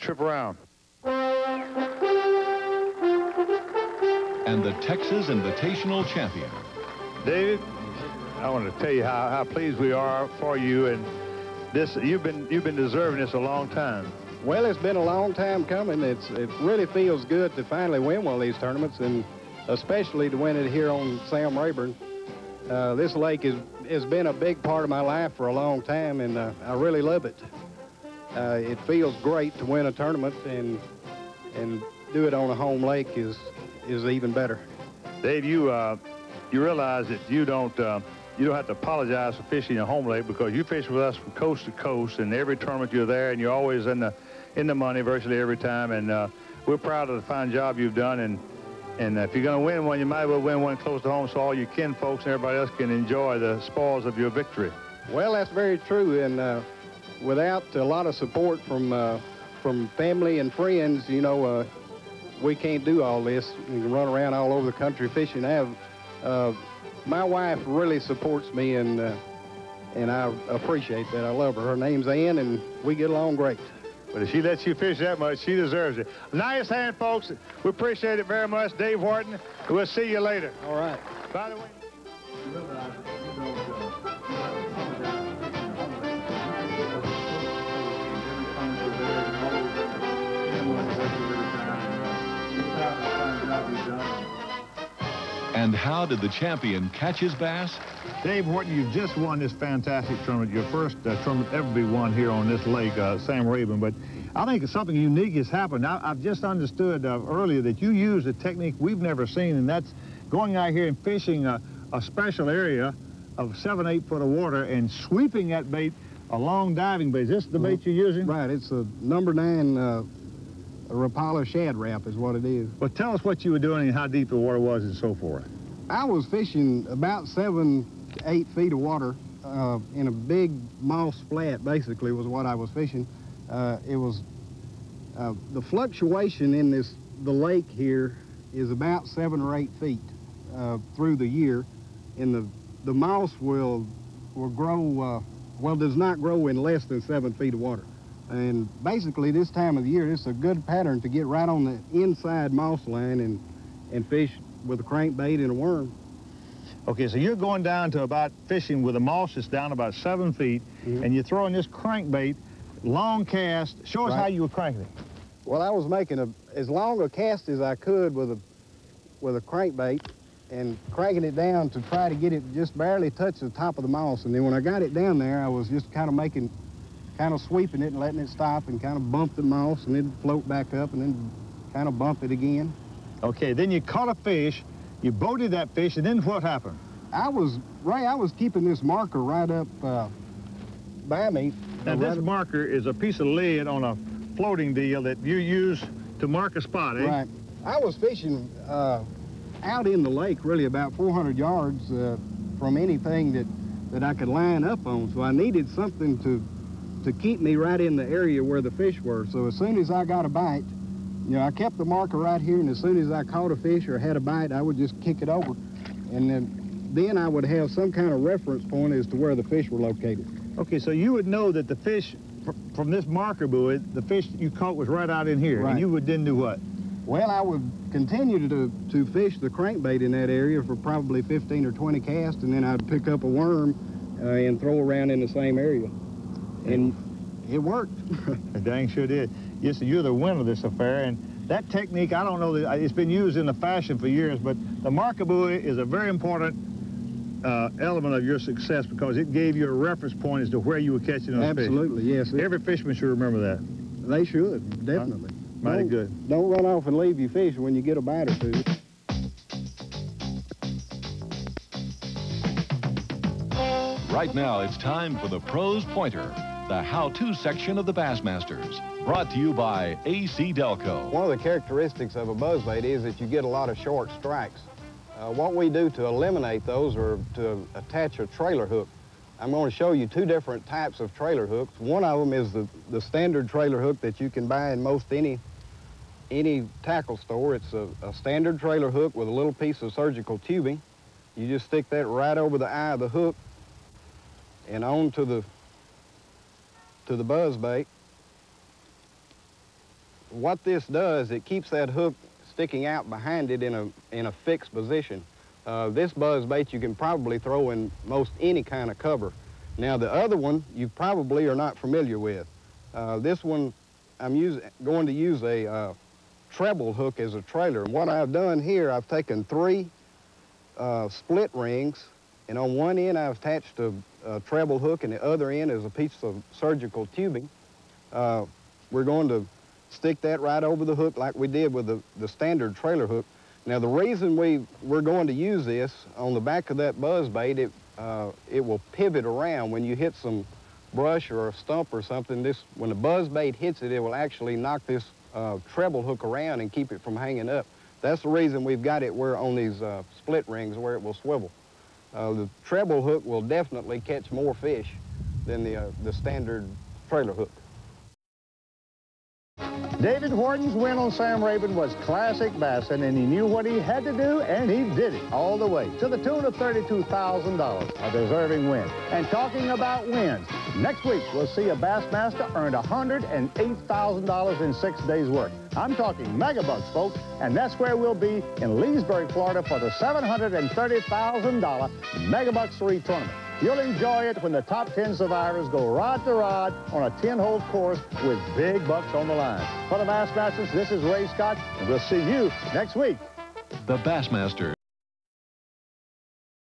trip around. And the Texas Invitational champion. David, I want to tell you how pleased we are for you, and this you've been deserving this a long time. Well, it's been a long time coming. It really feels good to finally win one of these tournaments, and especially to win it here on Sam Rayburn. This lake has been a big part of my life for a long time, and I really love it. It feels great to win a tournament, and do it on a home lake is even better. Dave, you realize that you don't have to apologize for fishing a home lake, because you fish with us from coast to coast, and every tournament you're there, and you're always in the money virtually every time. And we're proud of the fine job you've done. And if you're going to win one, you might as well win one close to home, so all your kin folks and everybody else can enjoy the spoils of your victory. Well, that's very true. And without a lot of support from family and friends, you know, we can't do all this. We can run around all over the country fishing. My wife really supports me, and I appreciate that. I love her. Her name's Ann, and we get along great. But if she lets you fish that much, she deserves it. Nice hand, folks. We appreciate it very much. Dave Wharton, we'll see you later. All right. By the way, And how did the champion catch his bass? Dave Wharton, you've just won this fantastic tournament, your first tournament ever be won here on this lake, Sam Rayburn. But I think something unique has happened. I've just understood earlier that you use a technique we've never seen, and that's going out here and fishing a special area of 7, 8 foot of water and sweeping that bait, a long diving bait. Is this the bait you're using? Right. It's a number 9 Rapala shad wrap is what it is. Well, tell us what you were doing and how deep the water was and so forth. I was fishing about 7 to 8 feet of water in a big moss flat, basically, was what I was fishing. It was the fluctuation in the lake here is about 7 or 8 feet through the year, and the moss will grow, well, does not grow in less than 7 feet of water. And basically, this time of the year, it's a good pattern to get right on the inside moss line and fish with a crankbait and a worm. Okay, so you're going down to about fishing with a moss that's down about 7 feet, and you're throwing this crankbait, long cast. Show us how you were cranking it. Well, I was making as long a cast as I could with a crankbait and cranking it down to try to get it just barely touch the top of the moss. And then when I got it down there, I was just kind of sweeping it and letting it stop and kind of bump the moss, and then float back up and then kind of bump it again. Okay, then you caught a fish, you boated that fish, and then what happened? I was keeping this marker right up by me. Now, this marker is a piece of lead on a floating deal that you use to mark a spot, eh? Right. I was fishing out in the lake, really about 400 yards from anything that I could line up on, so I needed something to keep me right in the area where the fish were. So as soon as I got a bite, you know, I kept the marker right here, and as soon as I caught a fish or had a bite, I would just kick it over. And then I would have some kind of reference point as to where the fish were located. Okay, so you would know that the fish, from this marker buoy, the fish you caught was right out in here, right. And you would then do what? Well, I would continue to fish the crankbait in that area for probably 15 or 20 casts, and then I'd pick up a worm and throw around in the same area. And it worked. It dang sure did. Yes, you're the winner of this affair, and that technique, I don't know, that it's been used in the fashion for years, but the marker buoy is a very important element of your success, because it gave you a reference point as to where you were catching those fish. Absolutely, yes. Every fisherman should remember that. They should, definitely. Mighty good. Don't run off and leave your fish when you get a bite or two. Right now, it's time for the Pros Pointer, the how-to section of the Bassmasters. Brought to you by A.C. Delco. One of the characteristics of a buzzbait is that you get a lot of short strikes. What we do to eliminate those are to attach a trailer hook. I'm going to show you 2 different types of trailer hooks. One of them is the standard trailer hook that you can buy in most any tackle store. It's a standard trailer hook with a little piece of surgical tubing. You just stick that right over the eye of the hook and on to the buzzbait. what this does, it keeps that hook sticking out behind it in a fixed position. This buzz bait you can probably throw in most any kind of cover. Now the other one you probably are not familiar with. This one I'm going to use a treble hook as a trailer. What I've done here, I've taken 3 split rings, and on one end I've attached a treble hook, and the other end is a piece of surgical tubing. We're going to stick that right over the hook like we did with the standard trailer hook. Now the reason we're going to use this, on the back of that buzz bait, it will pivot around when you hit some brush or a stump or something. When the buzz bait hits it, it will actually knock this treble hook around and keep it from hanging up. That's the reason we've got it where on these split rings where it will swivel. The treble hook will definitely catch more fish than the standard trailer hook. David Wharton's win on Sam Rayburn was classic bassin', and he knew what he had to do, and he did it all the way, to the tune of $32,000, a deserving win. And talking about wins, next week we'll see a Bassmaster earned $108,000 in 6 days' work. I'm talking megabucks, folks, and that's where we'll be in Leesburg, Florida for the $730,000 Megabucks 3 tournament. You'll enjoy it when the top 10 survivors go rod to rod on a 10-hole course with big bucks on the line. For the Bassmasters, this is Ray Scott, and we'll see you next week. The Bassmasters.